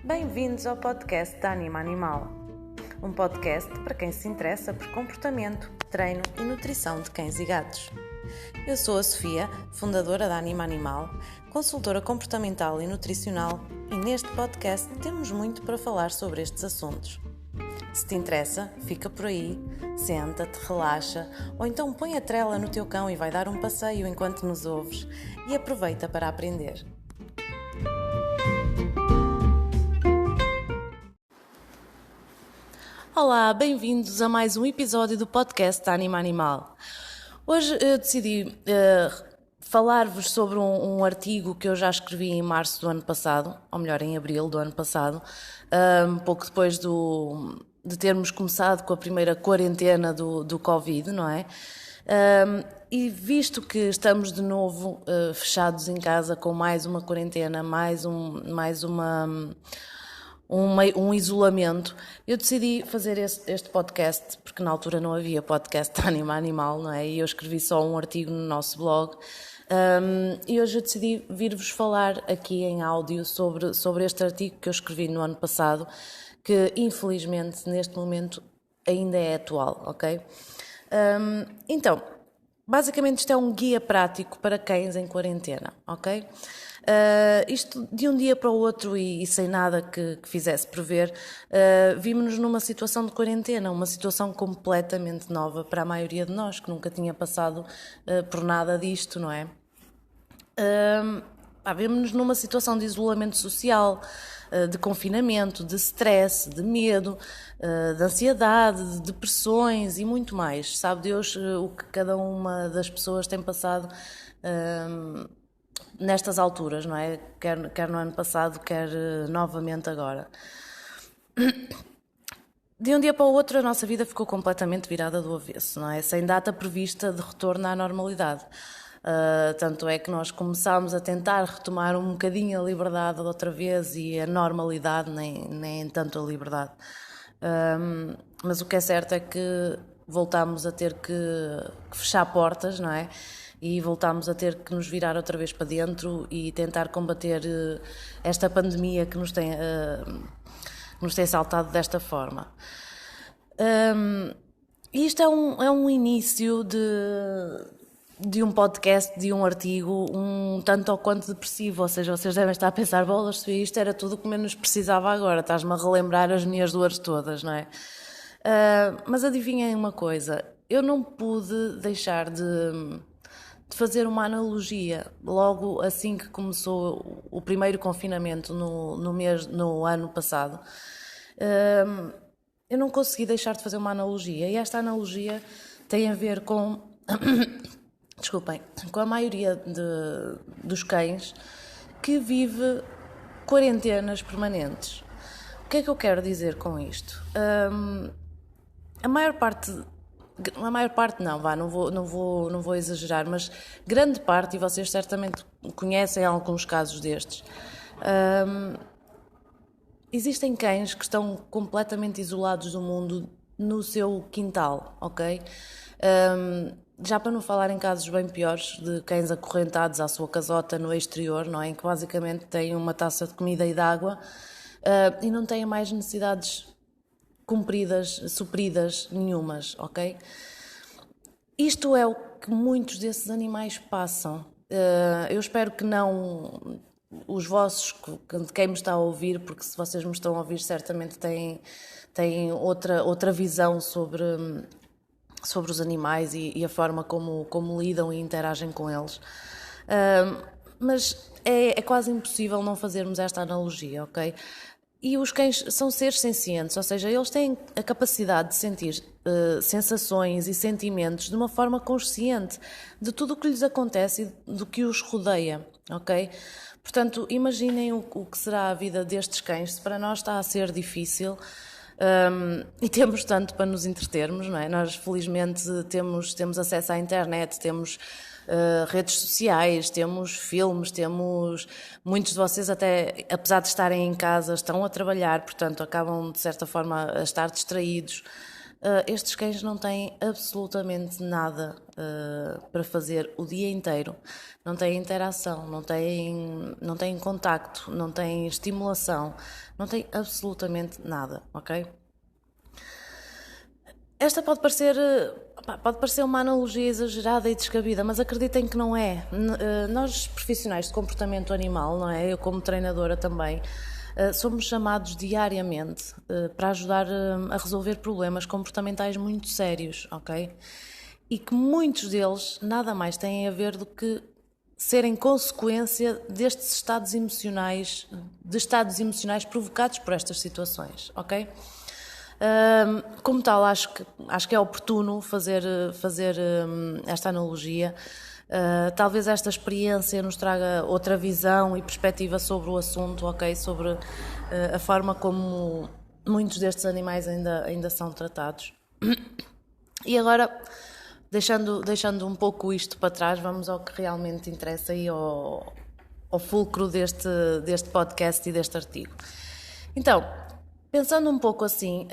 Bem-vindos ao podcast da Anima Animal, um podcast para quem se interessa por comportamento, treino e nutrição de cães e gatos. Eu sou a Sofia, fundadora da Anima Animal, consultora comportamental e nutricional, e neste podcast temos muito para falar sobre estes assuntos. Se te interessa, fica por aí, senta-te, relaxa, ou então põe a trela no teu cão e vai dar um passeio enquanto nos ouves e aproveita para aprender. Olá, bem-vindos a mais um episódio do podcast da Anima Animal. Hoje eu decidi falar-vos sobre um artigo que eu já escrevi em março do ano passado, ou melhor, em abril do ano passado, pouco depois de termos começado com a primeira quarentena do Covid, não é? E visto que estamos de novo fechados em casa com mais uma quarentena, mais um isolamento, eu decidi fazer este podcast, porque na altura não havia podcast da Anima Animal, não é? E eu escrevi só um artigo no nosso blog, e hoje eu decidi vir-vos falar aqui em áudio sobre este artigo que eu escrevi no ano passado, que infelizmente neste momento ainda é atual, ok? Então, basicamente isto é um guia prático para cães em quarentena, ok? Isto de um dia para o outro e sem nada que fizesse prever, vimos-nos numa situação de quarentena, uma situação completamente nova para a maioria de nós, que nunca tinha passado por nada disto, não é? Vimos-nos numa situação de isolamento social, de confinamento, de stress, de medo, de ansiedade, de depressões e muito mais. Sabe Deus o que cada uma das pessoas tem passado nestas alturas, não é? Quer no ano passado, quer novamente agora. De um dia para o outro a nossa vida ficou completamente virada do avesso, não é? Sem data prevista de retorno à normalidade. Tanto é que nós começámos a tentar retomar um bocadinho a liberdade outra vez e a normalidade, nem tanto a liberdade. Mas o que é certo é que voltámos a ter que fechar portas, não é? E voltámos a ter que nos virar outra vez para dentro e tentar combater esta pandemia que nos tem saltado desta forma. Isto é um início de um podcast, de um artigo, um tanto ou quanto depressivo, ou seja, vocês devem estar a pensar, bolas, isto era tudo o que menos precisava agora, estás-me a relembrar as minhas dores todas, não é? Mas adivinhem uma coisa, eu não pude deixar de fazer uma analogia, logo assim que começou o primeiro confinamento no ano passado, eu não consegui deixar de fazer uma analogia, e esta analogia tem a ver com desculpem, com a maioria dos cães que vive quarentenas permanentes. O que é que eu quero dizer com isto? A maior parte não vou exagerar, mas grande parte, e vocês certamente conhecem alguns casos destes, existem cães que estão completamente isolados do mundo no seu quintal, ok? Já para não falar em casos bem piores de cães acorrentados à sua casota no exterior, não é? Em que basicamente têm uma taça de comida e de água e não têm mais necessidades supridas nenhumas, ok? Isto é o que muitos desses animais passam. Eu espero que não os vossos, de quem me está a ouvir, porque se vocês me estão a ouvir certamente têm outra visão sobre os animais e a forma como lidam e interagem com eles. Mas é quase impossível não fazermos esta analogia, ok? E os cães são seres sencientes, ou seja, eles têm a capacidade de sentir sensações e sentimentos de uma forma consciente de tudo o que lhes acontece e do que os rodeia, ok? Portanto, imaginem o que será a vida destes cães, se para nós está a ser difícil e temos tanto para nos entretermos, não é? Nós felizmente temos acesso à internet, temos redes sociais, temos filmes, muitos de vocês até, apesar de estarem em casa, estão a trabalhar, portanto acabam de certa forma a estar distraídos. estes cães não têm absolutamente nada para fazer o dia inteiro. Não têm interação, não têm contacto, não têm estimulação, não têm absolutamente nada, ok? Esta pode parecer uma analogia exagerada e descabida, mas acreditem que não é. Nós, profissionais de comportamento animal, não é? Eu como treinadora também, somos chamados diariamente para ajudar a resolver problemas comportamentais muito sérios, ok? E que muitos deles nada mais têm a ver do que serem consequência destes estados emocionais provocados por estas situações, ok? Como tal, acho que é oportuno fazer esta analogia. Talvez esta experiência nos traga outra visão e perspectiva sobre o assunto, ok? Sobre a forma como muitos destes animais ainda são tratados. E agora, deixando um pouco isto para trás, vamos ao que realmente interessa e ao fulcro deste podcast e deste artigo. Então, pensando um pouco assim,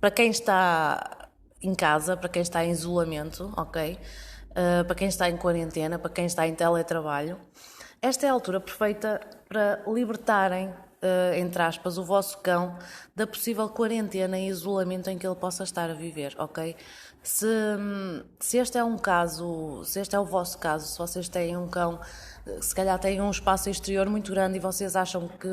para quem está em casa, para quem está em isolamento, ok? Para quem está em quarentena, para quem está em teletrabalho, esta é a altura perfeita para libertarem, entre aspas, o vosso cão da possível quarentena e isolamento em que ele possa estar a viver, ok? Se este é um caso, se este é o vosso caso, se vocês têm um cão, se calhar têm um espaço exterior muito grande e vocês acham que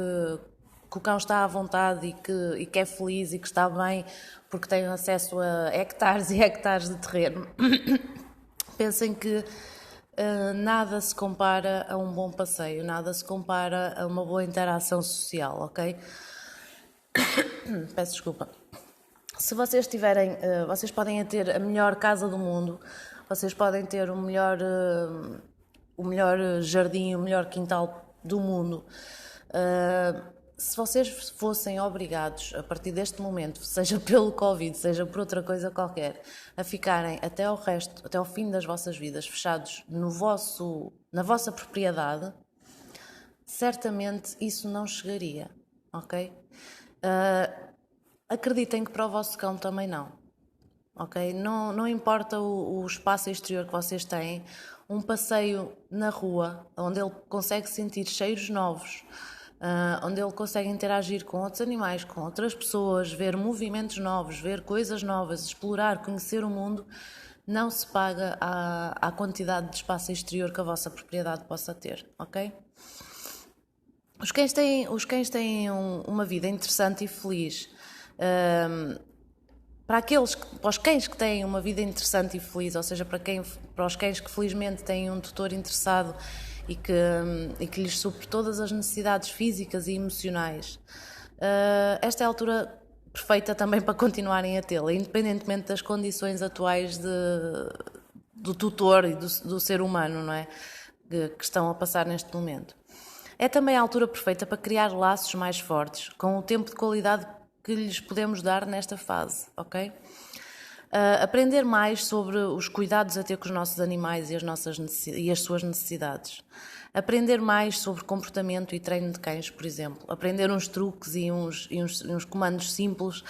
o cão está à vontade e que é feliz e que está bem porque tem acesso a hectares e hectares de terreno, pensem que nada se compara a um bom passeio, nada se compara a uma boa interação social, ok? Peço desculpa. Se vocês tiverem, vocês podem ter a melhor casa do mundo, vocês podem ter o melhor jardim, o melhor quintal do mundo. Se vocês fossem obrigados, a partir deste momento, seja pelo Covid, seja por outra coisa qualquer, a ficarem até ao fim das vossas vidas, fechados na vossa propriedade, certamente isso não chegaria, ok? Acreditem que para o vosso cão também não, ok? Não importa o espaço exterior que vocês têm, um passeio na rua, onde ele consegue sentir cheiros novos, onde ele consegue interagir com outros animais, com outras pessoas, ver movimentos novos, ver coisas novas, explorar, conhecer o mundo, não se paga à quantidade de espaço exterior que a vossa propriedade possa ter, ok? Os cães têm uma vida interessante e feliz. Para os cães que têm uma vida interessante e feliz, ou seja, para os cães que felizmente têm um tutor interessado e que lhes supre todas as necessidades físicas e emocionais, esta é a altura perfeita também para continuarem a tê-la, independentemente das condições atuais do tutor e do ser humano, não é? Que estão a passar neste momento. É também a altura perfeita para criar laços mais fortes, com o tempo de qualidade que lhes podemos dar nesta fase, ok? Aprender mais sobre os cuidados a ter com os nossos animais e as suas necessidades. Aprender mais sobre comportamento e treino de cães, por exemplo. Aprender uns truques e uns comandos simples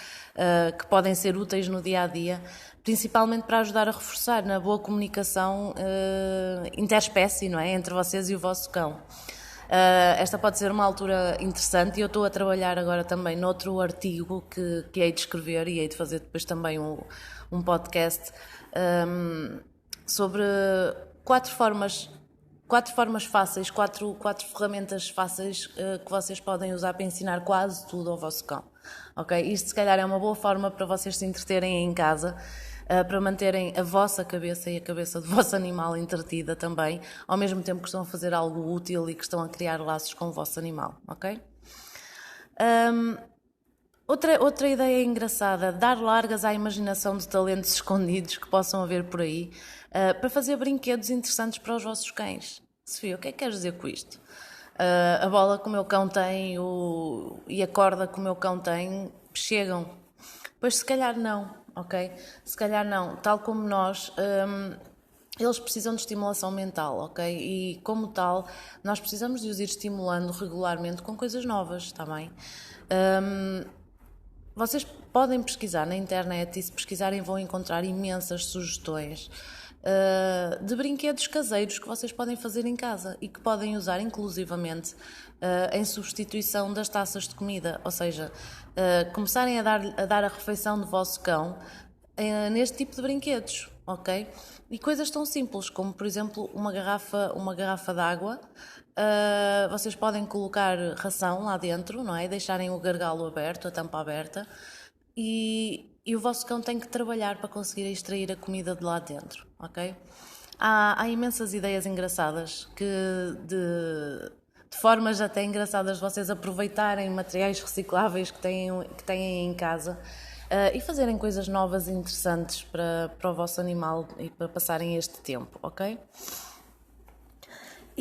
que podem ser úteis no dia-a-dia, principalmente para ajudar a reforçar na boa comunicação interespécie, não é? Entre vocês e o vosso cão. Esta pode ser uma altura interessante e eu estou a trabalhar agora também noutro artigo que hei de escrever e hei de fazer depois também um podcast sobre quatro formas fáceis, quatro ferramentas fáceis que vocês podem usar para ensinar quase tudo ao vosso cão. Ok? Isto se calhar é uma boa forma para vocês se entreterem em casa, para manterem a vossa cabeça e a cabeça do vosso animal entretida também, ao mesmo tempo que estão a fazer algo útil e que estão a criar laços com o vosso animal, ok? Outra ideia engraçada, dar largas à imaginação de talentos escondidos que possam haver por aí, para fazer brinquedos interessantes para os vossos cães. Sofia, o que é que queres dizer com isto? A bola que o meu cão tem e a corda que o meu cão tem chegam. Pois se calhar não, ok? Se calhar não. Tal como nós, eles precisam de estimulação mental, ok? E como tal, nós precisamos de os ir estimulando regularmente com coisas novas, está bem? vocês podem pesquisar na internet e se pesquisarem vão encontrar imensas sugestões de brinquedos caseiros que vocês podem fazer em casa e que podem usar inclusivamente em substituição das taças de comida, ou seja, começarem a dar a refeição do vosso cão neste tipo de brinquedos, ok? E coisas tão simples como, por exemplo, uma garrafa de água. Vocês podem colocar ração lá dentro, não é? Deixarem o gargalo aberto, a tampa aberta, e o vosso cão tem que trabalhar para conseguir extrair a comida de lá dentro, ok? Há imensas ideias engraçadas de formas até engraçadas de vocês aproveitarem materiais recicláveis que têm em casa e fazerem coisas novas e interessantes para o vosso animal e para passarem este tempo, ok?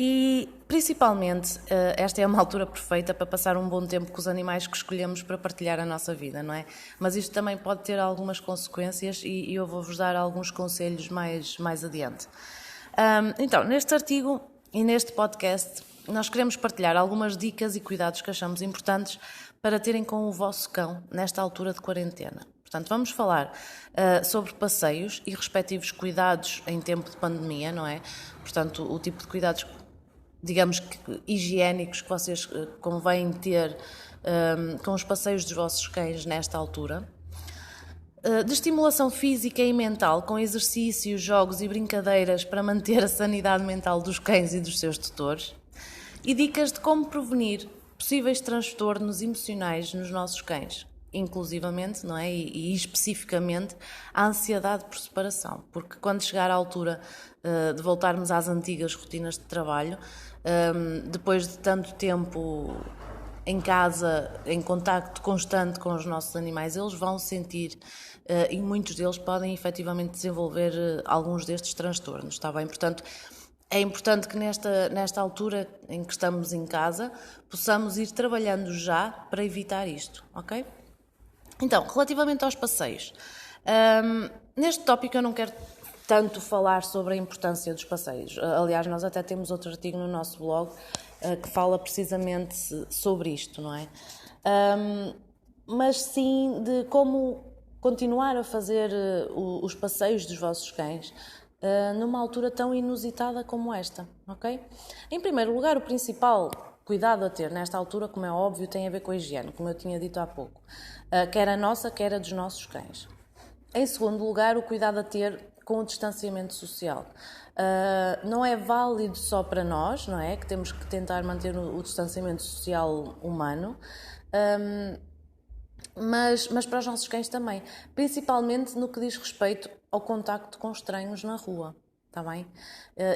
E, principalmente, esta é uma altura perfeita para passar um bom tempo com os animais que escolhemos para partilhar a nossa vida, não é? Mas isto também pode ter algumas consequências e eu vou-vos dar alguns conselhos mais adiante. Então, neste artigo e neste podcast, nós queremos partilhar algumas dicas e cuidados que achamos importantes para terem com o vosso cão nesta altura de quarentena. Portanto, vamos falar sobre passeios e respectivos cuidados em tempo de pandemia, não é? Portanto, o tipo de cuidados, digamos que higiênicos, que vocês convém ter com os passeios dos vossos cães nesta altura. De estimulação física e mental, com exercícios, jogos e brincadeiras para manter a sanidade mental dos cães e dos seus tutores. E dicas de como prevenir possíveis transtornos emocionais nos nossos cães, inclusivamente, não é? E especificamente a ansiedade por separação, porque quando chegar à altura de voltarmos às antigas rotinas de trabalho, depois de tanto tempo em casa, em contacto constante com os nossos animais, eles vão sentir, e muitos deles podem efetivamente desenvolver alguns destes transtornos, está bem? Portanto, é importante que nesta altura em que estamos em casa, possamos ir trabalhando já para evitar isto, ok? Então, relativamente aos passeios, neste tópico eu não quero tanto falar sobre a importância dos passeios. Aliás, nós até temos outro artigo no nosso blog que fala precisamente sobre isto, não é? Mas sim de como continuar a fazer os passeios dos vossos cães numa altura tão inusitada como esta, ok? Em primeiro lugar, o principal cuidado a ter nesta altura, como é óbvio, tem a ver com a higiene, como eu tinha dito há pouco, quer a nossa, quer a dos nossos cães. Em segundo lugar, o cuidado a ter com o distanciamento social. Não é válido só para nós, não é? Que temos que tentar manter o distanciamento social humano, mas para os nossos cães também, principalmente no que diz respeito ao contacto com estranhos na rua, está bem?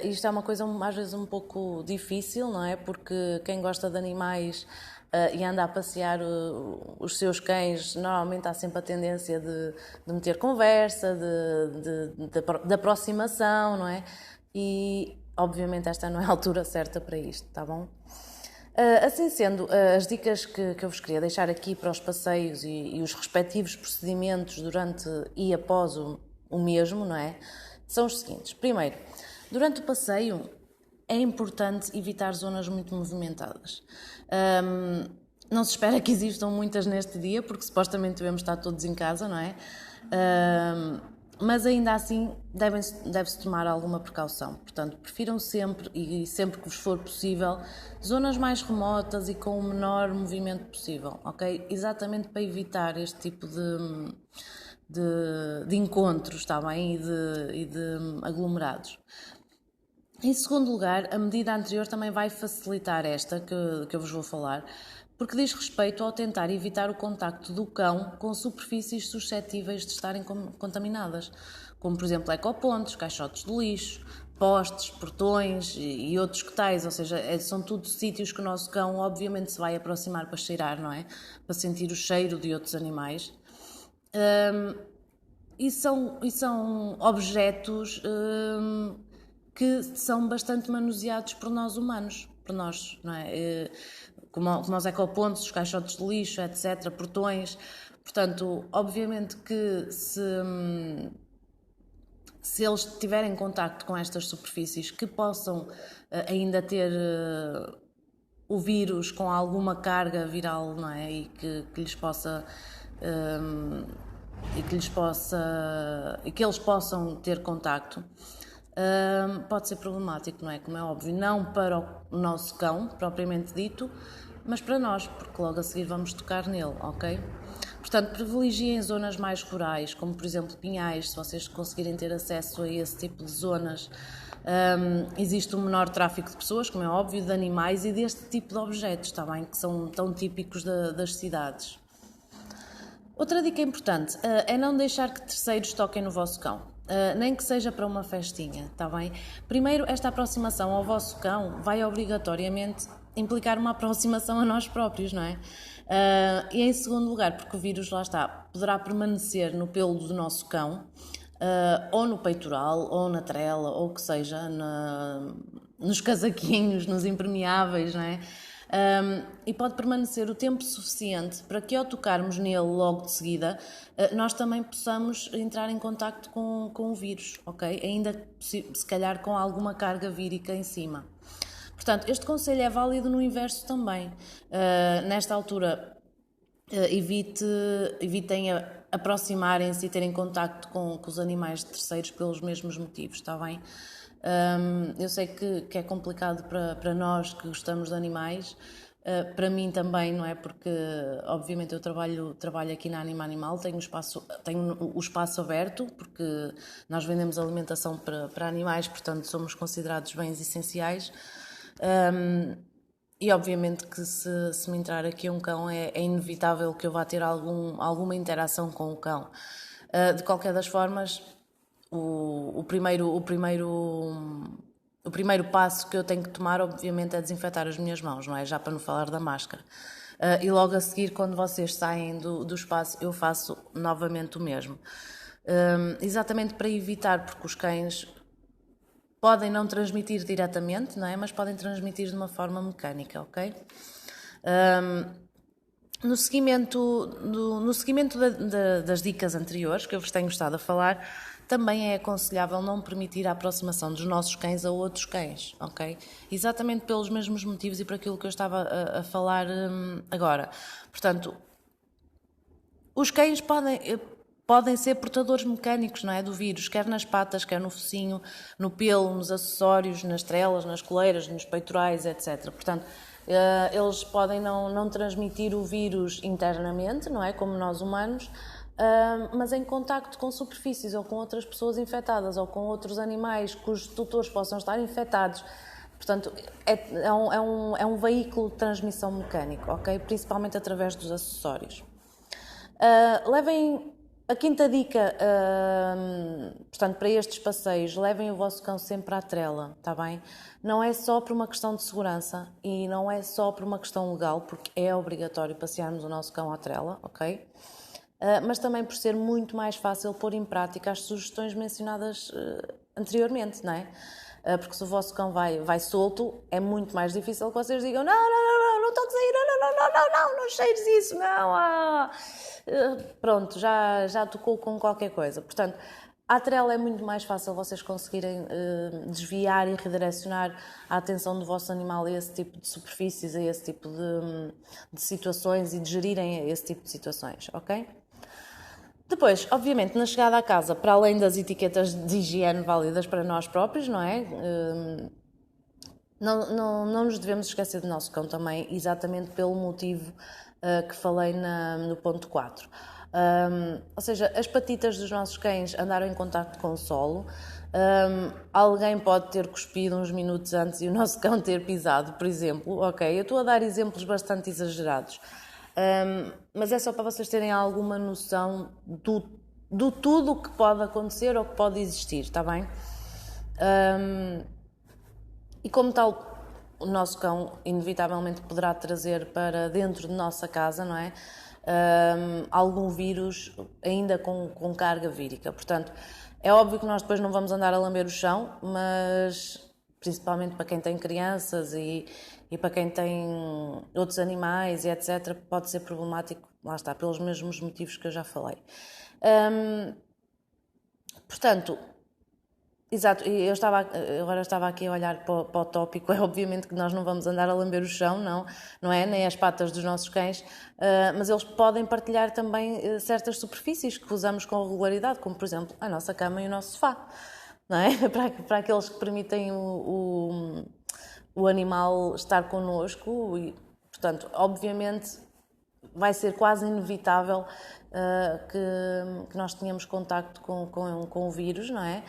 Isto é uma coisa às vezes um pouco difícil, não é? Porque quem gosta de animais e anda a passear os seus cães, normalmente há sempre a tendência de meter conversa, de aproximação, não é? E obviamente esta não é a altura certa para isto, está bom? Assim sendo, as dicas que eu vos queria deixar aqui para os passeios e os respectivos procedimentos durante e após o mesmo, não é? São os seguintes. Primeiro, durante o passeio é importante evitar zonas muito movimentadas. Não se espera que existam muitas neste dia, porque supostamente devemos estar todos em casa, não é? Mas ainda assim deve-se tomar alguma precaução. Portanto, prefiram sempre, e sempre que vos for possível, zonas mais remotas e com o menor movimento possível, ok? Exatamente para evitar este tipo de encontros, está bem? E de aglomerados. Em segundo lugar, a medida anterior também vai facilitar esta que eu vos vou falar, porque diz respeito ao tentar evitar o contacto do cão com superfícies suscetíveis de estarem contaminadas, como por exemplo ecopontos, caixotes de lixo, postes, portões e outros que tais, ou seja, são tudo sítios que o nosso cão obviamente se vai aproximar para cheirar, não é? Para sentir o cheiro de outros animais. E são objetos que são bastante manuseados por nós humanos, por nós, não é? Como os ecopontos, os caixotes de lixo, etc., portões. Portanto, obviamente que se eles tiverem contacto com estas superfícies que possam ainda ter o vírus com alguma carga viral, não é? E que lhes possa e que eles possam ter contacto, pode ser problemático, não é? Como é óbvio, não para o nosso cão, propriamente dito, mas para nós, porque logo a seguir vamos tocar nele, ok? Portanto, privilegiem zonas mais rurais, como por exemplo Pinhais, se vocês conseguirem ter acesso a esse tipo de zonas. Existe um menor tráfego de pessoas, como é óbvio, de animais e deste tipo de objetos, está bem? Que são tão típicos das cidades. Outra dica importante é não deixar que terceiros toquem no vosso cão, nem que seja para uma festinha, está bem? Primeiro, esta aproximação ao vosso cão vai obrigatoriamente implicar uma aproximação a nós próprios, não é? E em segundo lugar, porque o vírus, lá está, poderá permanecer no pelo do nosso cão, ou no peitoral, ou na trela, ou o que seja, nos casaquinhos, nos impermeáveis, não é? E pode permanecer o tempo suficiente para que ao tocarmos nele logo de seguida, nós também possamos entrar em contacto com o vírus, ok? Ainda se calhar com alguma carga vírica em cima. Portanto, este conselho é válido no inverso também. Nesta altura, evitem aproximarem-se e terem contacto com os animais de terceiros pelos mesmos motivos, está bem? Eu sei que é complicado para nós que gostamos de animais, para mim também, não é? Porque obviamente eu trabalho aqui na Anima Animal, tenho o espaço aberto, porque nós vendemos alimentação para animais, portanto somos considerados bens essenciais. E obviamente que se me entrar aqui um cão é inevitável que eu vá ter alguma interação com o cão. De qualquer das formas, o primeiro passo que eu tenho que tomar, obviamente, é desinfetar as minhas mãos, não é? Já para não falar da máscara. E logo a seguir, quando vocês saem do espaço, eu faço novamente o mesmo. Exatamente para evitar, porque os cães podem não transmitir diretamente, não é? Mas podem transmitir de uma forma mecânica, ok? No seguimento das dicas anteriores que eu vos tenho estado a falar, também é aconselhável não permitir a aproximação dos nossos cães a outros cães, ok? Exatamente pelos mesmos motivos e por aquilo que eu estava a falar agora. Portanto, os cães podem ser portadores mecânicos, não é, do vírus, quer nas patas, quer no focinho, no pelo, nos acessórios, nas trelas, nas coleiras, nos peitorais, etc. Portanto, eles podem não transmitir o vírus internamente, não é, como nós humanos, mas em contacto com superfícies ou com outras pessoas infectadas ou com outros animais cujos tutores possam estar infectados. Portanto, é um veículo de transmissão mecânico, ok? Principalmente através dos acessórios. Levem a quinta dica, portanto, para estes passeios, levem o vosso cão sempre à trela, está bem? Não é só por uma questão de segurança e não é só por uma questão legal, porque é obrigatório passearmos o nosso cão à trela, ok? Mas também por ser muito mais fácil pôr em prática as sugestões mencionadas anteriormente, não é? Porque se o vosso cão vai solto, é muito mais difícil que vocês digam não toques aí, não cheires isso, não, pronto, já tocou com qualquer coisa. Portanto, à trela é muito mais fácil vocês conseguirem desviar e redirecionar a atenção do vosso animal a esse tipo de superfícies, a esse tipo de situações e de gerirem esse tipo de situações, ok? Depois, obviamente, na chegada à casa, para além das etiquetas de higiene válidas para nós próprios, não é? Não nos devemos esquecer do nosso cão também, exatamente pelo motivo que falei no ponto 4. Ou seja, as patitas dos nossos cães andaram em contacto com o solo, alguém pode ter cuspido uns minutos antes e o nosso cão ter pisado, por exemplo, ok? Eu estou a dar exemplos bastante exagerados. Mas é só para vocês terem alguma noção do tudo o que pode acontecer ou que pode existir, está bem? E como tal, o nosso cão inevitavelmente poderá trazer para dentro de nossa casa, não é? Algum vírus ainda com carga vírica. Portanto, é óbvio que nós depois não vamos andar a lamber o chão, mas principalmente para quem tem crianças e para quem tem outros animais e etc., pode ser problemático, lá está, pelos mesmos motivos que eu já falei. Portanto, Exato, e agora estava aqui a olhar para o tópico, é obviamente que nós não vamos andar a lamber o chão, não é, nem as patas dos nossos cães, mas eles podem partilhar também certas superfícies que usamos com regularidade, como por exemplo a nossa cama e o nosso sofá, não é? Para aqueles que permitem o animal estar connosco e, portanto, obviamente vai ser quase inevitável que nós tenhamos contacto com o vírus, não é?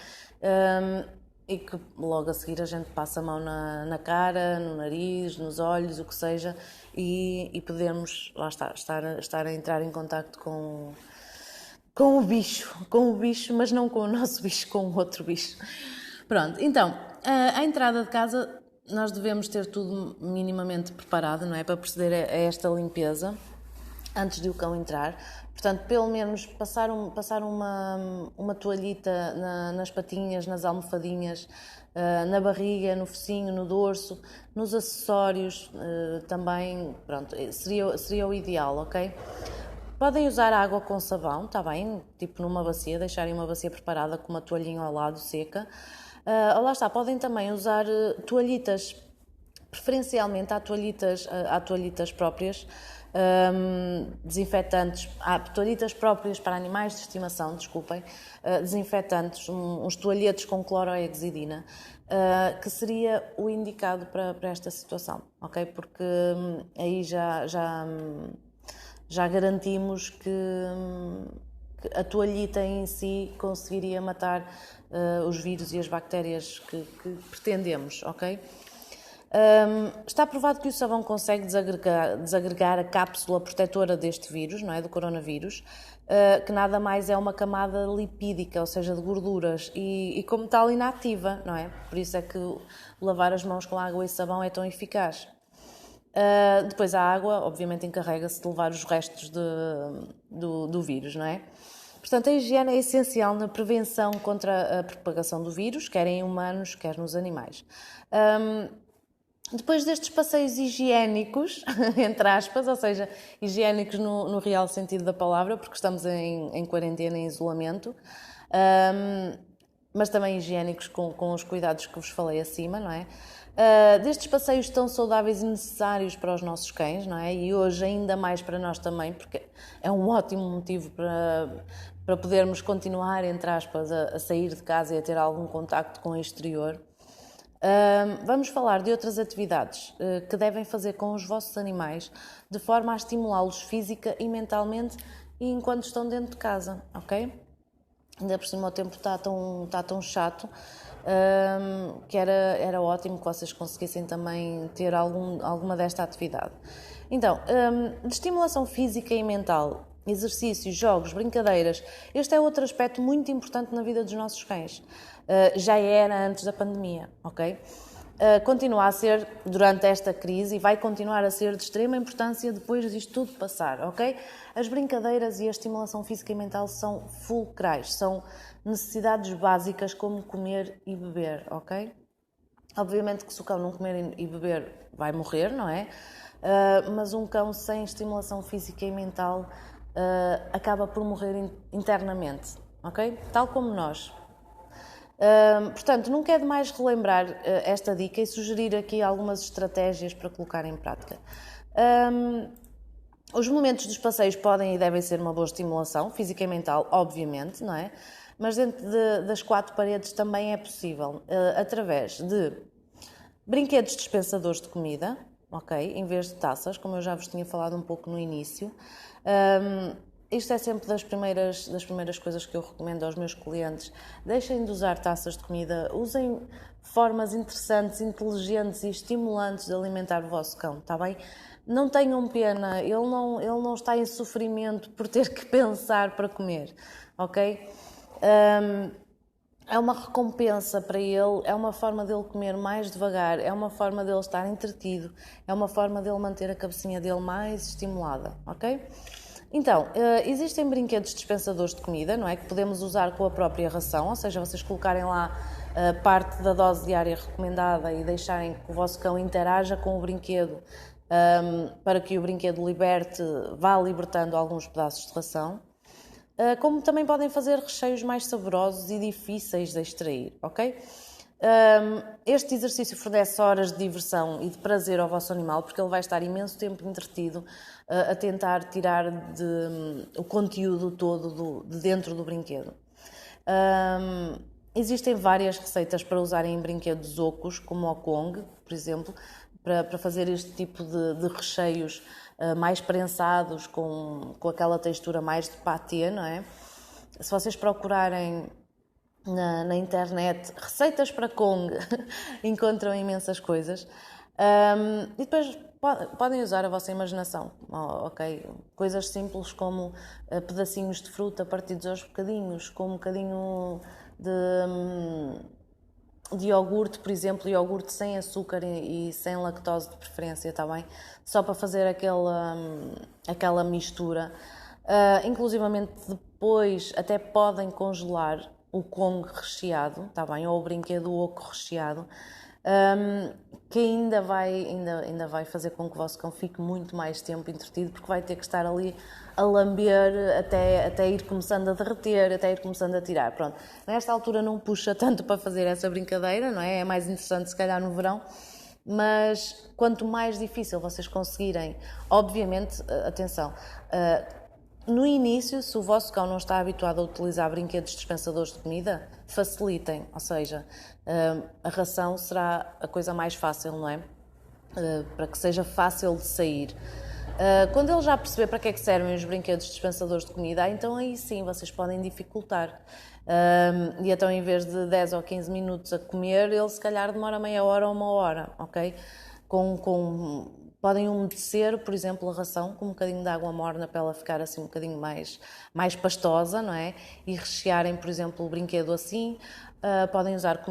E que logo a seguir a gente passa a mão na cara, no nariz, nos olhos, o que seja, e podemos, lá estar a entrar em contacto com o bicho, mas não com o nosso bicho, com o outro bicho. Pronto, então, à entrada de casa nós devemos ter tudo minimamente preparado, não é? Para proceder a esta limpeza antes de o cão entrar. Portanto, pelo menos passar uma toalhita nas patinhas, nas almofadinhas, na barriga, no focinho, no dorso, nos acessórios também, pronto, seria o ideal, ok? Podem usar água com sabão, está bem? Tipo numa bacia, deixarem uma bacia preparada com uma toalhinha ao lado, seca. Lá está, podem também usar toalhitas, preferencialmente há toalhitas próprias, desinfetantes, há toalhitas próprias para animais de estimação, desculpem, desinfetantes, uns toalhetes com clorohexidina, que seria o indicado para esta situação, ok? Porque aí já garantimos que a toalhita em si conseguiria matar os vírus e as bactérias que pretendemos, ok? Está provado que o sabão consegue desagregar a cápsula protetora deste vírus, não é, do coronavírus, que nada mais é uma camada lipídica, ou seja, de gorduras, e como tal inativa, não é? Por isso é que lavar as mãos com água e sabão é tão eficaz. Depois a água, obviamente, encarrega-se de levar os restos do vírus, não é? Portanto, a higiene é essencial na prevenção contra a propagação do vírus, quer em humanos, quer nos animais. Depois destes passeios higiênicos, entre aspas, ou seja, higiênicos no real sentido da palavra, porque estamos em quarentena, em isolamento, mas também higiênicos com os cuidados que vos falei acima, não é? Destes passeios tão saudáveis e necessários para os nossos cães, não é? E hoje ainda mais para nós também, porque é um ótimo motivo para podermos continuar, entre aspas, a sair de casa e a ter algum contacto com o exterior. Vamos falar de outras atividades que devem fazer com os vossos animais de forma a estimulá-los física e mentalmente e enquanto estão dentro de casa, ok? Ainda por cima o tempo está tão chato que era ótimo que vocês conseguissem também ter alguma desta atividade. Então, de estimulação física e mental, exercícios, jogos, brincadeiras, este é outro aspecto muito importante na vida dos nossos cães. Já era antes da pandemia, ok? Continua a ser durante esta crise e vai continuar a ser de extrema importância depois disto tudo passar, ok? As brincadeiras e a estimulação física e mental são fulcrais, são necessidades básicas como comer e beber, ok? Obviamente que se o cão não comer e beber vai morrer, não é? Mas um cão sem estimulação física e mental acaba por morrer internamente, ok? Tal como nós. Portanto, nunca é demais relembrar esta dica e sugerir aqui algumas estratégias para colocar em prática. Os momentos dos passeios podem e devem ser uma boa estimulação, física e mental, obviamente, não é? Mas dentro das quatro paredes também é possível, através de brinquedos dispensadores de comida, ok? Em vez de taças, como eu já vos tinha falado um pouco no início. Isto é sempre das primeiras coisas que eu recomendo aos meus clientes. Deixem de usar taças de comida, usem formas interessantes, inteligentes e estimulantes de alimentar o vosso cão, está bem? Não tenham pena, ele não está em sofrimento por ter que pensar para comer, ok? É uma recompensa para ele, é uma forma dele comer mais devagar, é uma forma dele estar entretido, é uma forma dele manter a cabecinha dele mais estimulada, ok? Então, existem brinquedos dispensadores de comida, não é? Que podemos usar com a própria ração, ou seja, vocês colocarem lá parte da dose diária recomendada e deixarem que o vosso cão interaja com o brinquedo para que o brinquedo vá libertando alguns pedaços de ração. como também podem fazer recheios mais saborosos e difíceis de extrair, ok? Este exercício fornece horas de diversão e de prazer ao vosso animal, porque ele vai estar imenso tempo entretido a tentar tirar o conteúdo todo de dentro do brinquedo. Existem várias receitas para usarem em brinquedos ocos, como o Kong, por exemplo, para fazer este tipo de recheios mais prensados, com aquela textura mais de patê, não é? Se vocês procurarem na internet receitas para Kong, encontram imensas coisas. E depois podem usar a vossa imaginação, ok? Coisas simples como pedacinhos de fruta partidos aos bocadinhos, com um bocadinho de iogurte, por exemplo, iogurte sem açúcar e sem lactose de preferência, está bem? Só para fazer aquela mistura. Inclusivamente depois até podem congelar o Kong recheado, está bem? Ou o brinquedo oco recheado, que ainda vai fazer com que o vosso cão fique muito mais tempo entretido, porque vai ter que estar ali a lamber até ir começando a derreter, até ir começando a tirar. Pronto, nesta altura não puxa tanto para fazer essa brincadeira, não é? É mais interessante se calhar no verão, mas quanto mais difícil vocês conseguirem, obviamente, atenção, no início, se o vosso cão não está habituado a utilizar brinquedos dispensadores de comida, facilitem, ou seja, a ração será a coisa mais fácil, não é? Para que seja fácil de sair. Quando ele já perceber para que é que servem os brinquedos dispensadores de comida, então aí sim vocês podem dificultar. E então em vez de 10 ou 15 minutos a comer, ele se calhar demora meia hora ou uma hora, ok? Podem umedecer, por exemplo, a ração com um bocadinho de água morna para ela ficar assim um bocadinho mais pastosa, não é? E rechearem, por exemplo, o brinquedo assim. Podem usar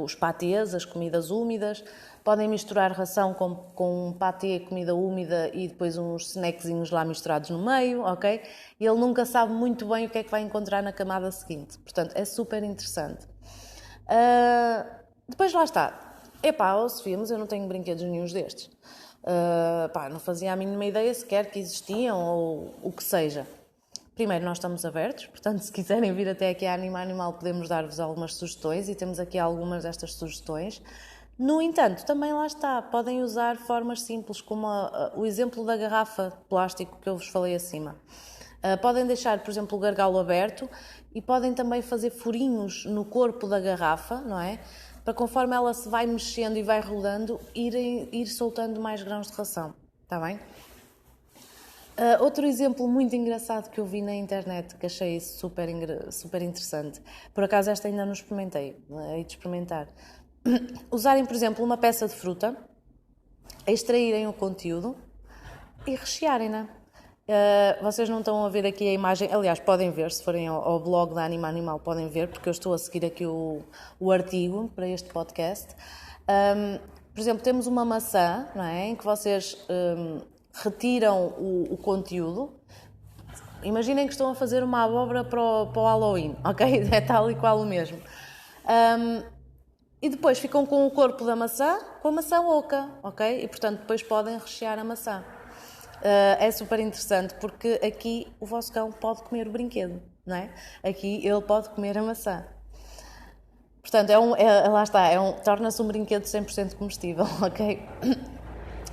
os patês, as comidas úmidas. Podem misturar ração com patê, comida úmida e depois uns snackzinhos lá misturados no meio, ok? E ele nunca sabe muito bem o que é que vai encontrar na camada seguinte. Portanto, é super interessante. Depois lá está. Sofia, mas eu não tenho brinquedos nenhuns destes. Não fazia a mínima ideia sequer que existiam ou o que seja. Primeiro, nós estamos abertos, portanto, se quiserem vir até aqui a Anima Animal, podemos dar-vos algumas sugestões e temos aqui algumas destas sugestões. No entanto, também lá está, podem usar formas simples, como o exemplo da garrafa de plástico que eu vos falei acima. Podem deixar, por exemplo, o gargalo aberto e podem também fazer furinhos no corpo da garrafa, não é? Para conforme ela se vai mexendo e vai rodando, ir soltando mais grãos de ração, está bem? Outro exemplo muito engraçado que eu vi na internet, que achei super interessante, por acaso esta ainda não experimentei, hei de experimentar. Usarem, por exemplo, uma peça de fruta, extraírem o conteúdo e rechearem-na. Vocês não estão a ver aqui a imagem, aliás, podem ver, se forem ao blog da Anima Animal, podem ver, porque eu estou a seguir aqui o artigo para este podcast. Por exemplo, temos uma maçã, não é, em que vocês retiram o conteúdo. Imaginem que estão a fazer uma abóbora para o Halloween, ok? É tal e qual o mesmo. E depois ficam com o corpo da maçã, com a maçã oca, ok? E portanto depois podem rechear a maçã. É super interessante porque aqui o vosso cão pode comer o brinquedo, não é? Aqui ele pode comer a maçã. Portanto, lá está, torna-se um brinquedo 100% comestível, ok?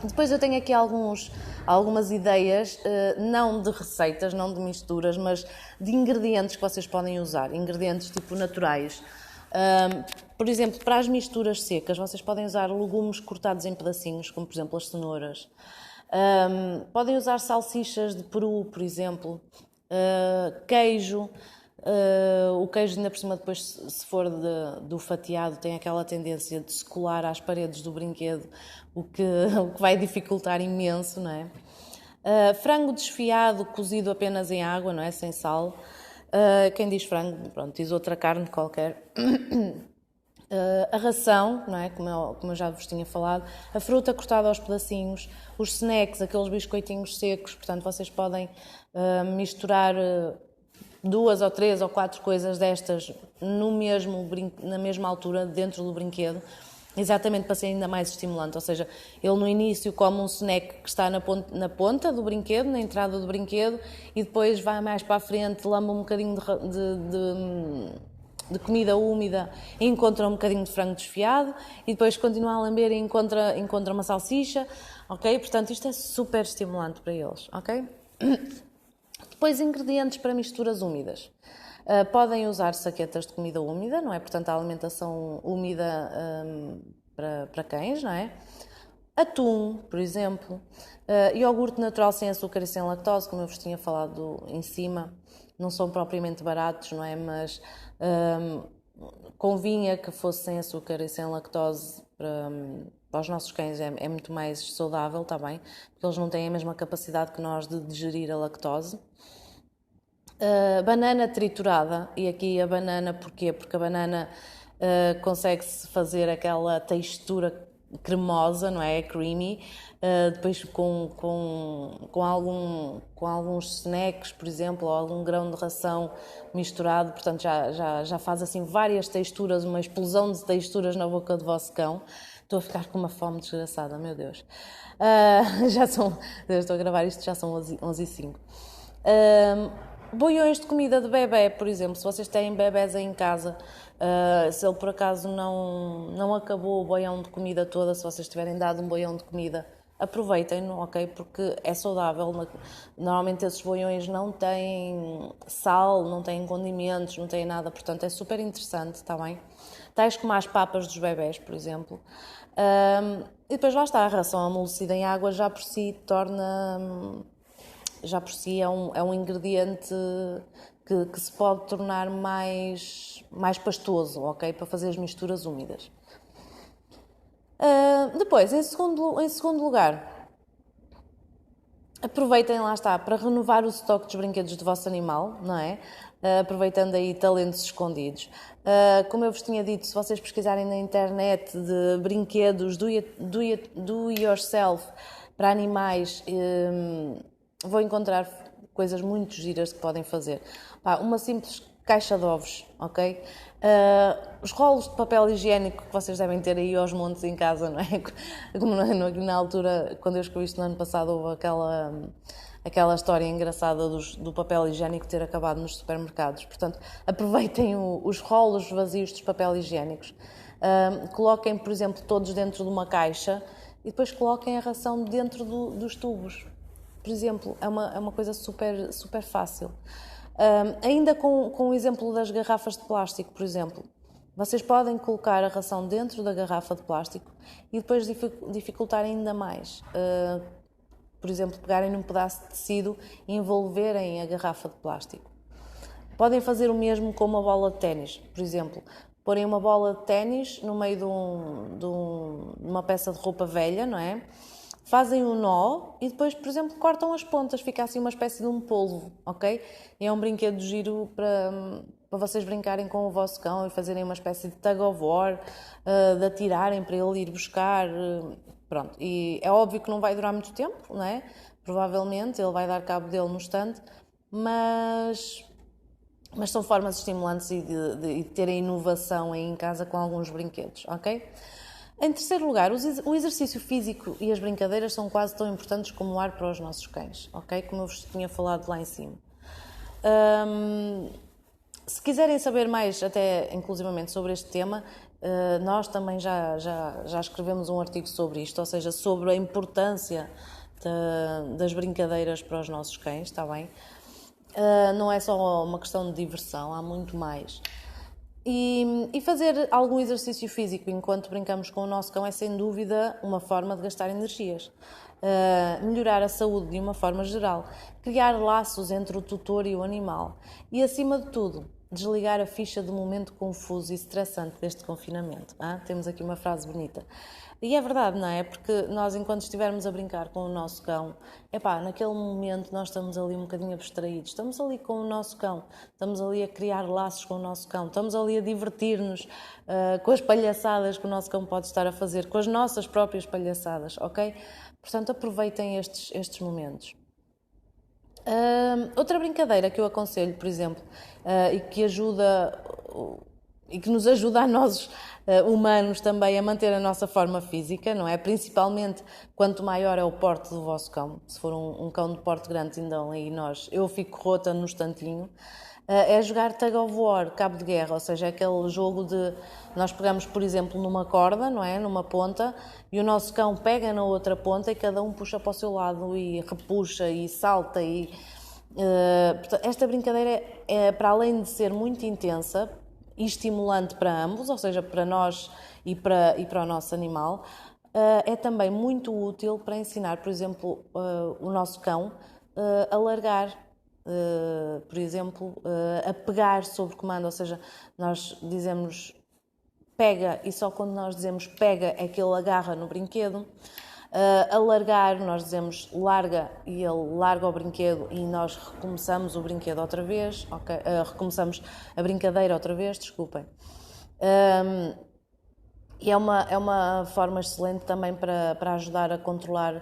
Depois eu tenho aqui algumas ideias, não de receitas, não de misturas, mas de ingredientes que vocês podem usar, ingredientes tipo naturais. Por exemplo, para as misturas secas, vocês podem usar legumes cortados em pedacinhos, como por exemplo as cenouras. Podem usar salsichas de peru, por exemplo, queijo. O queijo, ainda por cima, depois, se for do fatiado, tem aquela tendência de se colar às paredes do brinquedo, o que vai dificultar imenso, não é? Frango desfiado, cozido apenas em água, não é? Sem sal. Quem diz frango, pronto, diz outra carne qualquer. A ração, não é? Como eu já vos tinha falado, a fruta cortada aos pedacinhos, os snacks, aqueles biscoitinhos secos, portanto vocês podem misturar 2 ou 3 ou 4 coisas destas na mesma altura dentro do brinquedo exatamente para ser ainda mais estimulante, ou seja, ele no início come um snack que está na ponta do brinquedo, na entrada do brinquedo, e depois vai mais para a frente, lamba um bocadinho de comida úmida e encontra um bocadinho de frango desfiado, e depois continua a lamber e encontra uma salsicha, ok? Portanto, isto é super estimulante para eles, ok? Depois, ingredientes para misturas úmidas. Podem usar saquetas de comida úmida, não é? Portanto, a alimentação úmida para cães, não é? Atum, por exemplo. Iogurte natural sem açúcar e sem lactose, como eu vos tinha falado em cima. Não são propriamente baratos, não é? Mas convinha que fosse sem açúcar e sem lactose para os nossos cães, é muito mais saudável, está bem? Porque eles não têm a mesma capacidade que nós de digerir a lactose. Banana triturada, e aqui a banana porquê? Porque a banana consegue-se fazer aquela textura cremosa, não é? Creamy, depois com alguns snacks, por exemplo, ou algum grão de ração misturado, portanto já faz assim várias texturas, uma explosão de texturas na boca do vosso cão. Estou a ficar com uma fome desgraçada, meu Deus. Eu estou a gravar isto, já são 11h05. Boiões de comida de bebé, por exemplo, se vocês têm bebés aí em casa, se ele por acaso não acabou o boião de comida toda, se vocês tiverem dado um boião de comida, aproveitem-no, ok? Porque é saudável. Normalmente esses boiões não têm sal, não têm condimentos, não têm nada, portanto é super interessante, está bem? Tais como as papas dos bebés, por exemplo. E depois lá está, a ração amolecida em água já por si é um ingrediente que se pode tornar mais pastoso, ok? Para fazer as misturas úmidas. Depois, em segundo lugar, aproveitem, lá está, para renovar o estoque dos brinquedos do vosso animal, não é? Aproveitando aí talentos escondidos. Como eu vos tinha dito, se vocês pesquisarem na internet de brinquedos do yourself para animais, vou encontrar coisas muito giras que podem fazer. Uma simples caixa de ovos, ok? Os rolos de papel higiênico que vocês devem ter aí aos montes em casa, não é? Como na altura, quando eu escrevi isto no ano passado, houve aquela história engraçada do papel higiênico ter acabado nos supermercados. Portanto, aproveitem os rolos vazios dos papel higiênicos. Coloquem, por exemplo, todos dentro de uma caixa e depois coloquem a ração dentro dos tubos. Por exemplo, é uma coisa super, super fácil. Ainda com o exemplo das garrafas de plástico, por exemplo, vocês podem colocar a ração dentro da garrafa de plástico e depois dificultar ainda mais. Por exemplo, pegarem num pedaço de tecido e envolverem a garrafa de plástico. Podem fazer o mesmo com uma bola de ténis, por exemplo. Porem uma bola de ténis no meio de uma peça de roupa velha, não é? Fazem um nó e depois, por exemplo, cortam as pontas, fica assim uma espécie de um polvo, ok? E é um brinquedo giro para vocês brincarem com o vosso cão e fazerem uma espécie de tug of war, de atirarem para ele ir buscar, pronto. E é óbvio que não vai durar muito tempo, não é? Provavelmente ele vai dar cabo dele no estande, mas são formas estimulantes e de terem inovação aí em casa com alguns brinquedos, ok? Em terceiro lugar, o exercício físico e as brincadeiras são quase tão importantes como o ar para os nossos cães, ok? Como eu vos tinha falado lá em cima. Se quiserem saber mais, até inclusivamente sobre este tema, nós também já escrevemos um artigo sobre isto, ou seja, sobre a importância das brincadeiras para os nossos cães, está bem? Não é só uma questão de diversão, há muito mais. E fazer algum exercício físico enquanto brincamos com o nosso cão é sem dúvida uma forma de gastar energias. Melhorar a saúde de uma forma geral, criar laços entre o tutor e o animal e, acima de tudo, desligar a ficha do momento confuso e estressante deste confinamento. Temos aqui uma frase bonita. E é verdade, não é? Porque nós, enquanto estivermos a brincar com o nosso cão, naquele momento nós estamos ali um bocadinho abstraídos, estamos ali com o nosso cão, estamos ali a criar laços com o nosso cão, estamos ali a divertir-nos com as palhaçadas que o nosso cão pode estar a fazer, com as nossas próprias palhaçadas, ok? Portanto, aproveitem estes momentos. Outra brincadeira que eu aconselho, por exemplo, e que ajuda e que nos ajuda a nós humanos também a manter a nossa forma física, não é? Principalmente quanto maior é o porte do vosso cão. Se for um cão de porte grande, então aí eu fico rota no instantinho. É jogar tug of war, cabo de guerra, ou seja, é aquele jogo de nós pegamos, por exemplo, numa corda, não é? Numa ponta, e o nosso cão pega na outra ponta e cada um puxa para o seu lado e repuxa e salta esta brincadeira para além de ser muito intensa e estimulante para ambos, ou seja, para nós e para o nosso animal, é também muito útil para ensinar, por exemplo, o nosso cão a largar. Por exemplo, a pegar sobre comando, ou seja, nós dizemos pega e só quando nós dizemos pega é que ele agarra no brinquedo. A largar, nós dizemos larga e ele larga o brinquedo e nós recomeçamos o brinquedo outra vez, okay? Recomeçamos a brincadeira outra vez, desculpem. E é uma forma excelente também para ajudar a controlar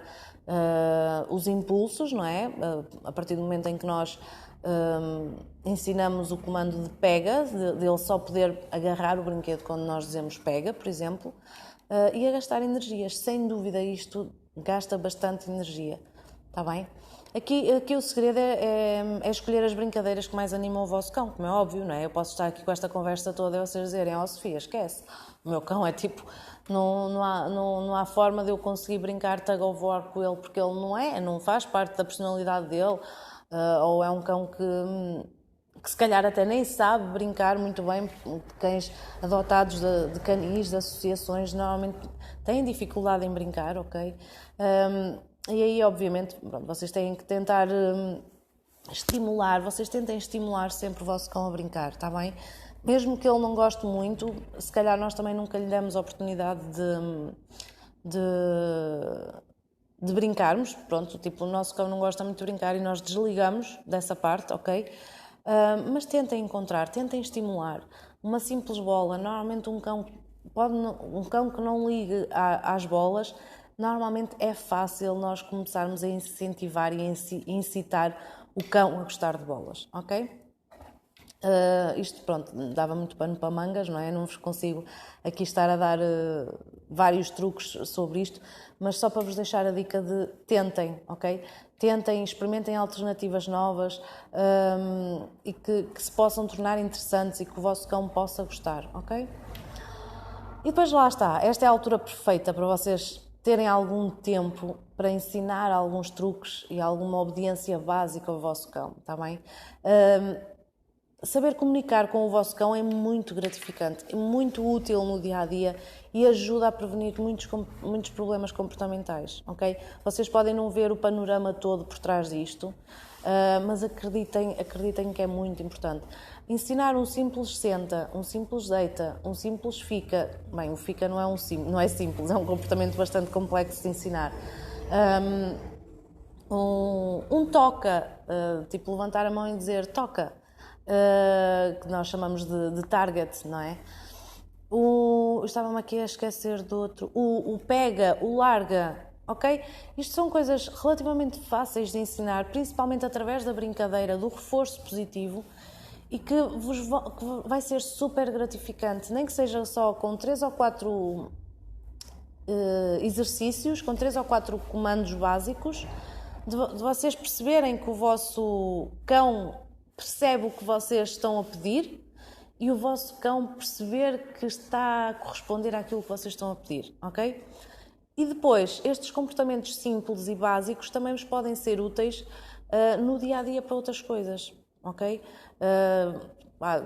os impulsos, não é? A partir do momento em que nós ensinamos o comando de pega, de ele só poder agarrar o brinquedo quando nós dizemos pega, por exemplo, e a gastar energias. Sem dúvida isto gasta bastante energia, está bem? Aqui o segredo é escolher as brincadeiras que mais animam o vosso cão, como é óbvio, não é? Eu posso estar aqui com esta conversa toda e vocês dizerem, Sofia, esquece, o meu cão é tipo, não há forma de eu conseguir brincar tug of war com ele, porque ele não faz parte da personalidade dele, ou é um cão que se calhar até nem sabe brincar muito bem. Cães adotados de canis, de associações, normalmente têm dificuldade em brincar, ok? E aí, obviamente, pronto, vocês têm que tentar vocês tentem estimular sempre o vosso cão a brincar, está bem? Mesmo que ele não goste muito, se calhar nós também nunca lhe demos a oportunidade de brincarmos, pronto, tipo, o nosso cão não gosta muito de brincar e nós desligamos dessa parte, ok? Mas tentem estimular. Uma simples bola, normalmente um cão que não ligue às bolas, normalmente é fácil nós começarmos a incentivar e incitar o cão a gostar de bolas, ok? Isto, pronto, dava muito pano para mangas, não é? Não vos consigo aqui estar a dar vários truques sobre isto, mas só para vos deixar a dica de tentem, ok? Tentem, experimentem alternativas novas e que se possam tornar interessantes e que o vosso cão possa gostar, ok? E depois lá está, esta é a altura perfeita para vocês terem algum tempo para ensinar alguns truques e alguma obediência básica ao vosso cão, está bem? Saber comunicar com o vosso cão é muito gratificante, é muito útil no dia-a-dia e ajuda a prevenir muitos problemas comportamentais, ok? Vocês podem não ver o panorama todo por trás disto, mas acreditem que é muito importante. Ensinar um simples senta, um simples deita, um simples fica. Bem, o fica não é simples, é um comportamento bastante complexo de ensinar. Um toca, tipo levantar a mão e dizer toca, que nós chamamos de target, não é? Estava-me aqui a esquecer do outro. O pega, o larga, ok? Isto são coisas relativamente fáceis de ensinar, principalmente através da brincadeira, do reforço positivo, e que vai ser super gratificante, nem que seja só com 3 ou 4 exercícios, com 3 ou 4 comandos básicos, de vocês perceberem que o vosso cão percebe o que vocês estão a pedir e o vosso cão perceber que está a corresponder àquilo que vocês estão a pedir, ok? E depois, estes comportamentos simples e básicos também vos podem ser úteis no dia-a-dia para outras coisas, ok?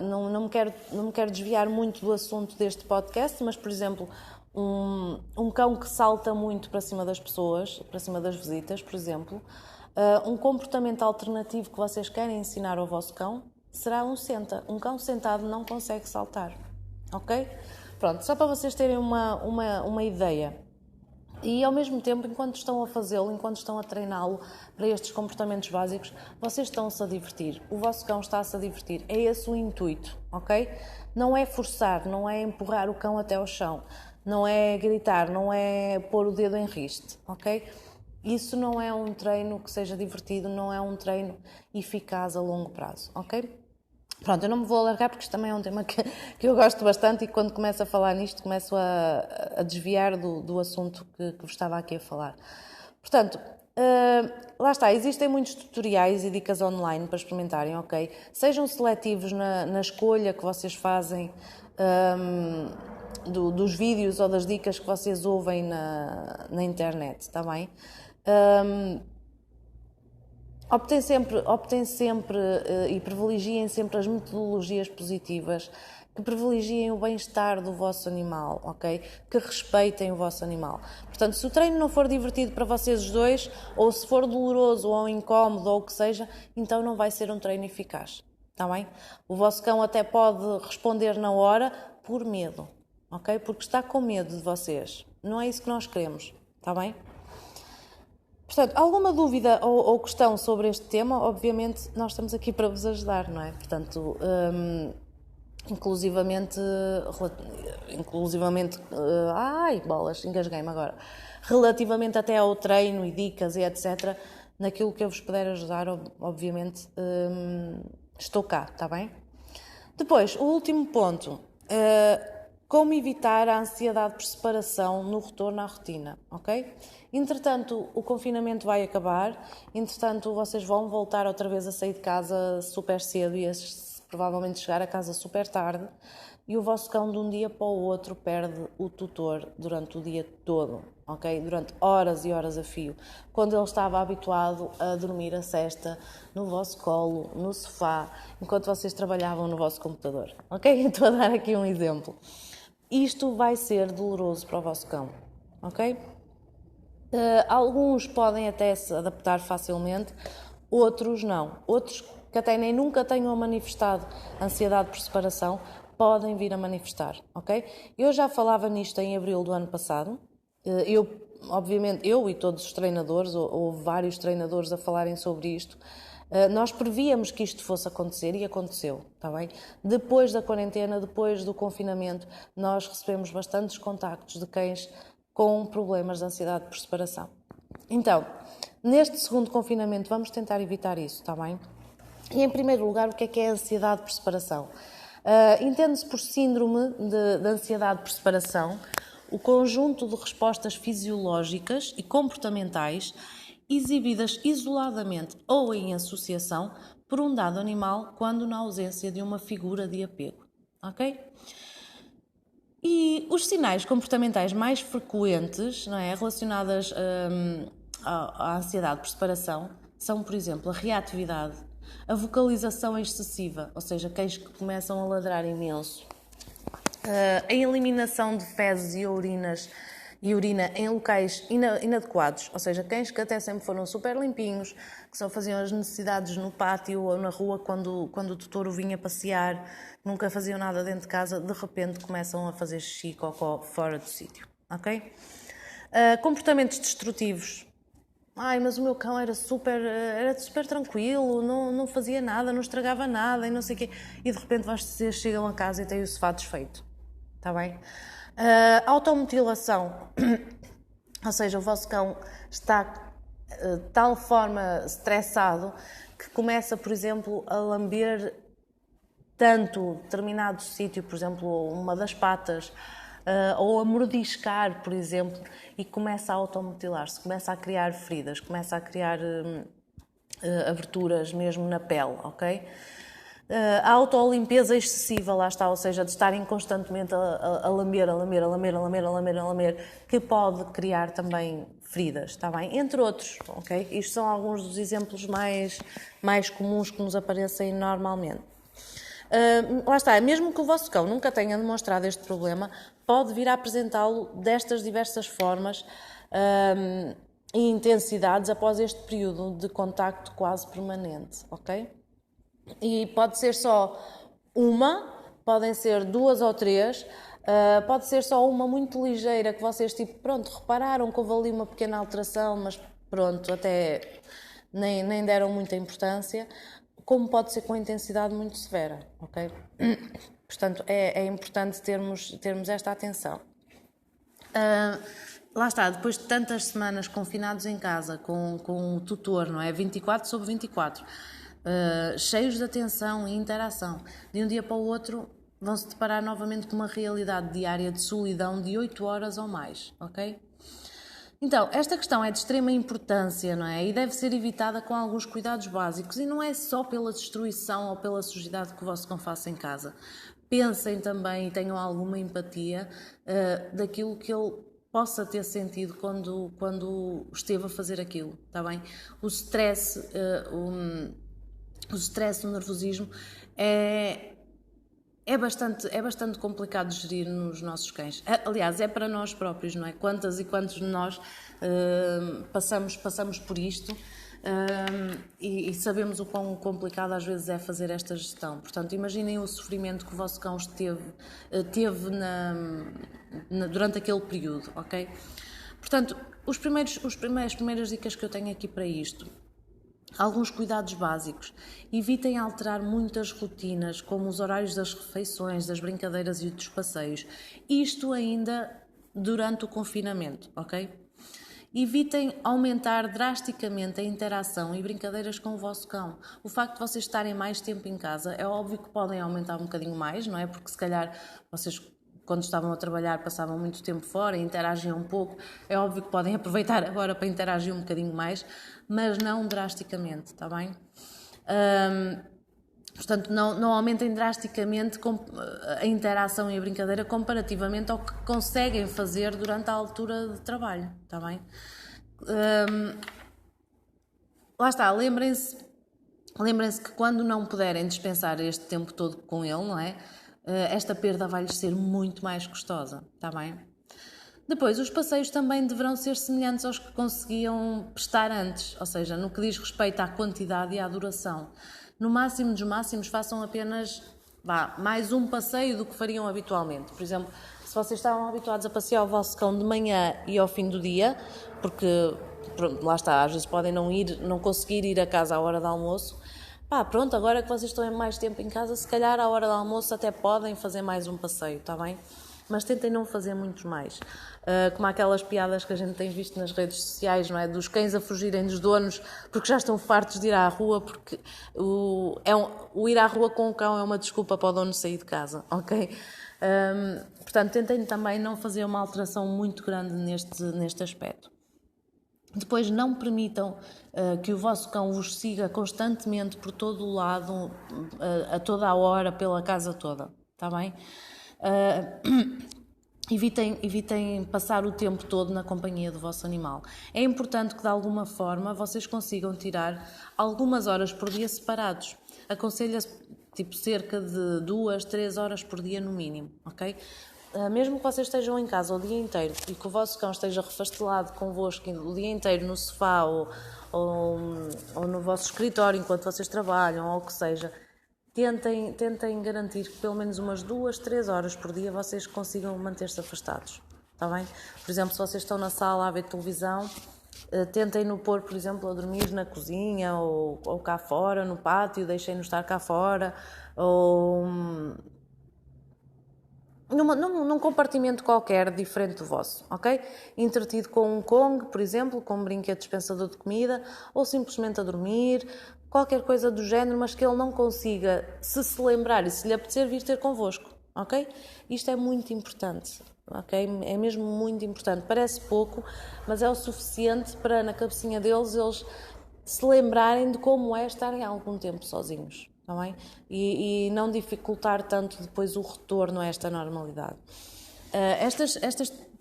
Não me quero desviar muito do assunto deste podcast, mas, por exemplo, um cão que salta muito para cima das pessoas, para cima das visitas, por exemplo, um comportamento alternativo que vocês querem ensinar ao vosso cão será um senta. Um cão sentado não consegue saltar, ok? Pronto, só para vocês terem uma ideia. E ao mesmo tempo, enquanto estão a fazê-lo, enquanto estão a treiná-lo para estes comportamentos básicos, vocês estão-se a divertir. O vosso cão está-se a divertir. É esse o intuito, ok? Não é forçar, não é empurrar o cão até ao chão, não é gritar, não é pôr o dedo em riste, ok? Isso não é um treino que seja divertido, não é um treino eficaz a longo prazo, ok? Pronto, eu não me vou alargar porque isto também é um tema que eu gosto bastante e quando começo a falar nisto começo a desviar do assunto que vos estava aqui a falar. Portanto, lá está, existem muitos tutoriais e dicas online para experimentarem, ok? Sejam seletivos na escolha que vocês fazem dos vídeos ou das dicas que vocês ouvem na internet, está bem? Optem sempre e privilegiem sempre as metodologias positivas que privilegiem o bem-estar do vosso animal, ok? Que respeitem o vosso animal. Portanto, se o treino não for divertido para vocês os dois, ou se for doloroso ou incómodo ou o que seja, então não vai ser um treino eficaz, está bem? O vosso cão até pode responder na hora por medo, ok? Porque está com medo de vocês. Não é isso que nós queremos, está bem? Portanto, alguma dúvida ou questão sobre este tema, obviamente nós estamos aqui para vos ajudar, não é? Portanto, inclusivamente, ai, bolas, engasguei-me agora, relativamente até ao treino e dicas e etc, naquilo que eu vos puder ajudar, obviamente, estou cá, está bem? Depois, o último ponto, como evitar a ansiedade por separação no retorno à rotina, ok? Entretanto, o confinamento vai acabar, entretanto, vocês vão voltar outra vez a sair de casa super cedo e provavelmente chegar a casa super tarde e o vosso cão de um dia para o outro perde o tutor durante o dia todo, ok? Durante horas e horas a fio, quando ele estava habituado a dormir a sesta no vosso colo, no sofá, enquanto vocês trabalhavam no vosso computador, ok? Estou a dar aqui um exemplo. Isto vai ser doloroso para o vosso cão, ok? Alguns podem até se adaptar facilmente, outros não. Outros que até nem nunca tenham manifestado ansiedade por separação, podem vir a manifestar, ok? Eu já falava nisto em abril do ano passado. Obviamente, eu e todos os treinadores, houve vários treinadores a falarem sobre isto. Nós prevíamos que isto fosse acontecer e aconteceu, está bem? Depois da quarentena, depois do confinamento, nós recebemos bastantes contactos de cães com problemas de ansiedade por separação. Então, neste segundo confinamento, vamos tentar evitar isso, está bem? E, em primeiro lugar, o que é a ansiedade por separação? Entende-se por síndrome de ansiedade por separação o conjunto de respostas fisiológicas e comportamentais exibidas isoladamente ou em associação por um dado animal quando na ausência de uma figura de apego, ok? E os sinais comportamentais mais frequentes, não é, relacionados à ansiedade por separação são, por exemplo, a reatividade, a vocalização excessiva, ou seja, cães que começam a ladrar imenso, a eliminação de fezes e urina em locais inadequados, ou seja, cães que até sempre foram super limpinhos, que só faziam as necessidades no pátio ou na rua quando o tutor o vinha passear, nunca faziam nada dentro de casa, de repente começam a fazer xixi e cocó fora do sítio, ok? Comportamentos destrutivos. Ai, mas o meu cão era super tranquilo, não fazia nada, não estragava nada e não sei o quê. E de repente vocês chegam a casa e têm o sofá desfeito, está bem? Automutilação, ou seja, o vosso cão está de tal forma estressado que começa, por exemplo, a lamber tanto determinado sítio, por exemplo, uma das patas, ou a mordiscar, por exemplo, e começa a automutilar-se, começa a criar feridas, começa a criar aberturas mesmo na pele, ok? A autolimpeza excessiva, lá está, ou seja, de estarem constantemente a lamber, que pode criar também feridas, está bem? Entre outros, ok? Isto são alguns dos exemplos mais comuns que nos aparecem normalmente. Lá está, mesmo que o vosso cão nunca tenha demonstrado este problema, pode vir a apresentá-lo destas diversas formas e intensidades após este período de contacto quase permanente, ok? E pode ser só uma, podem ser duas ou três, pode ser só uma muito ligeira que vocês repararam que houve ali uma pequena alteração, mas pronto, até nem deram muita importância, como pode ser com intensidade muito severa, ok? Portanto, é importante termos esta atenção. Lá está, depois de tantas semanas confinados em casa, com o tutor, não é? 24/24, cheios de atenção e interação. De um dia para o outro vão se deparar novamente com uma realidade diária de solidão de 8 horas ou mais, ok? Então, esta questão é de extrema importância, não é? E deve ser evitada com alguns cuidados básicos, e não é só pela destruição ou pela sujidade que o vosso cão faça em casa. Pensem também e tenham alguma empatia daquilo que ele possa ter sentido quando esteve a fazer aquilo, está bem? O stress, o nervosismo é bastante complicado de gerir nos nossos cães. Aliás, é para nós próprios, não é? Quantas e quantos de nós passamos por isto e sabemos o quão complicado às vezes é fazer esta gestão. Portanto, imaginem o sofrimento que o vosso cão teve durante aquele período, ok? Portanto, as primeiras dicas que eu tenho aqui para isto: alguns cuidados básicos. Evitem alterar muitas rotinas, como os horários das refeições, das brincadeiras e dos passeios. Isto ainda durante o confinamento, ok? Evitem aumentar drasticamente a interação e brincadeiras com o vosso cão. O facto de vocês estarem mais tempo em casa, é óbvio que podem aumentar um bocadinho mais, não é? Porque se calhar vocês, quando estavam a trabalhar, passavam muito tempo fora e interagiam um pouco. É óbvio que podem aproveitar agora para interagir um bocadinho mais, mas não drasticamente, está bem? Portanto, não aumentem drasticamente a interação e a brincadeira comparativamente ao que conseguem fazer durante a altura de trabalho, está bem? Lá está, lembrem-se que quando não puderem dispensar este tempo todo com ele, não é? Esta perda vai-lhes ser muito mais custosa, está bem? Depois, os passeios também deverão ser semelhantes aos que conseguiam prestar antes, ou seja, no que diz respeito à quantidade e à duração. No máximo dos máximos, façam apenas mais um passeio do que fariam habitualmente. Por exemplo, se vocês estavam habituados a passear o vosso cão de manhã e ao fim do dia, porque lá está, às vezes podem não conseguir ir a casa à hora do almoço, pronto, agora que vocês estão mais tempo em casa, se calhar à hora do almoço até podem fazer mais um passeio, está bem? Mas tentem não fazer muitos mais. Como aquelas piadas que a gente tem visto nas redes sociais, não é? Dos cães a fugirem dos donos porque já estão fartos de ir à rua, porque o ir à rua com o cão é uma desculpa para o dono sair de casa, ok? Portanto, tentem também não fazer uma alteração muito grande neste aspecto. Depois, não permitam que o vosso cão vos siga constantemente por todo o lado, a toda a hora, pela casa toda, está bem? Evitem passar o tempo todo na companhia do vosso animal. É importante que de alguma forma vocês consigam tirar algumas horas por dia separados. Aconselho-se cerca de 2-3 horas por dia no mínimo, ok? Mesmo que vocês estejam em casa o dia inteiro e que o vosso cão esteja refastelado convosco o dia inteiro no sofá ou no vosso escritório enquanto vocês trabalham ou o que seja, tentem garantir que pelo menos umas 2-3 horas por dia vocês consigam manter-se afastados, está bem? Por exemplo, se vocês estão na sala a ver televisão, tentem-no pôr, por exemplo, a dormir na cozinha ou cá fora, no pátio, deixem-no estar cá fora, ou num compartimento qualquer diferente do vosso, ok? Entretido com um Kong, por exemplo, com um brinquedo dispensador de comida, ou simplesmente a dormir, qualquer coisa do género, mas que ele não consiga se lembrar e se lhe apetecer vir ter convosco, ok? Isto é muito importante, ok? É mesmo muito importante. Parece pouco, mas é o suficiente para, na cabecinha deles, eles se lembrarem de como é estarem algum tempo sozinhos. Está bem? E não dificultar tanto depois o retorno a esta normalidade. Estas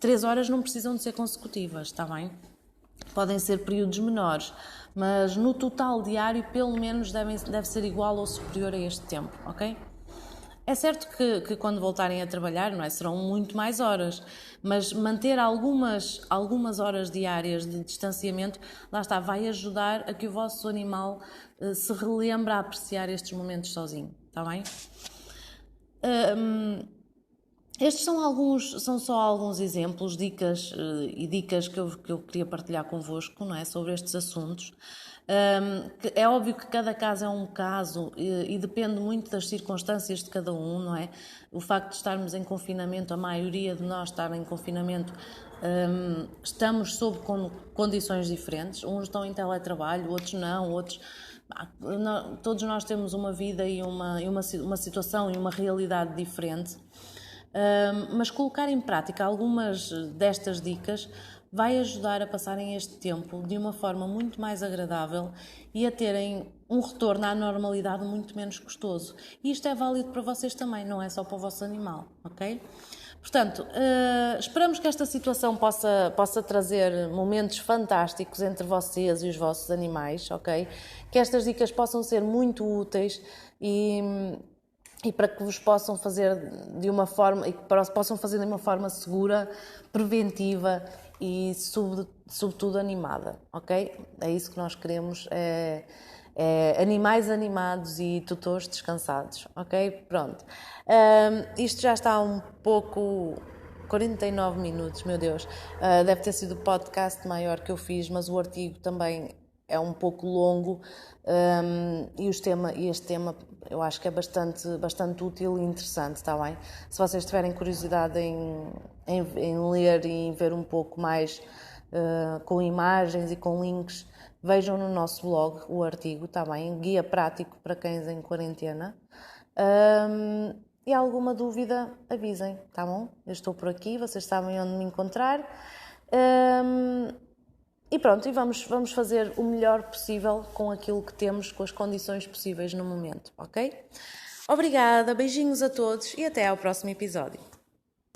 3 horas não precisam de ser consecutivas, está bem? Podem ser períodos menores, mas no total diário pelo menos deve ser igual ou superior a este tempo, ok? É certo que quando voltarem a trabalhar, não é, serão muito mais horas, mas manter algumas horas diárias de distanciamento, lá está, vai ajudar a que o vosso animal se relembre a apreciar estes momentos sozinho, está bem? Estes são só alguns exemplos, dicas que eu queria partilhar convosco, não é, sobre estes assuntos. É óbvio que cada caso é um caso e depende muito das circunstâncias de cada um, não é? O facto de estarmos em confinamento, a maioria de nós estar em confinamento, estamos sob condições diferentes. Uns estão em teletrabalho, outros não, outros... Todos nós temos uma vida e uma situação e uma realidade diferente. Mas colocar em prática algumas destas dicas vai ajudar a passarem este tempo de uma forma muito mais agradável e a terem um retorno à normalidade muito menos custoso. E isto é válido para vocês também, não é só para o vosso animal, ok? Portanto, esperamos que esta situação possa trazer momentos fantásticos entre vocês e os vossos animais, ok? Que estas dicas possam ser muito úteis e para que vos possam fazer de uma forma, e que possam fazer de uma forma segura, preventiva e sobretudo animada, ok? É isso que nós queremos, é animais animados e tutores descansados, ok? Pronto. Isto já está um pouco... 49 minutos, meu Deus. Deve ter sido o podcast maior que eu fiz, mas o artigo também é um pouco longo, e este tema eu acho que é bastante útil e interessante, está bem? Se vocês tiverem curiosidade em ler e em ver um pouco mais com imagens e com links, vejam no nosso blog o artigo, está bem? Guia prático para cães em quarentena. E alguma dúvida, avisem, tá bom? Eu estou por aqui, vocês sabem onde me encontrar. E pronto, e vamos fazer o melhor possível com aquilo que temos, com as condições possíveis no momento, ok? Obrigada, beijinhos a todos e até ao próximo episódio.